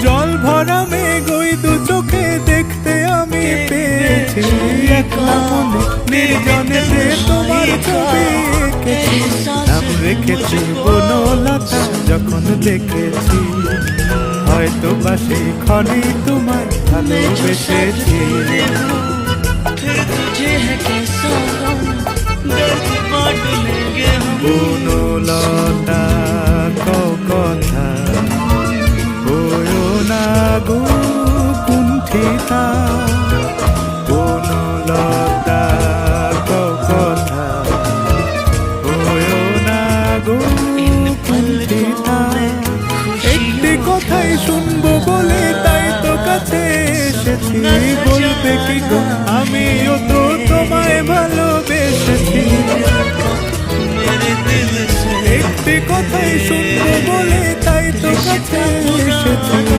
জল ভরা মেঘ ওই দু চোখে দেখতে আমি পেয়েছি, একলা মনে নির্জনে যে তোমার ছবি এঁকেছি। নাম রেখেছি বনলতা যখন দেখেছি, হয়তো বা সেই ক্ষণে তোমায় ভালোবেসেছি। বনলতা কও কথা, হয়ো না গো কুণ্ঠিতা।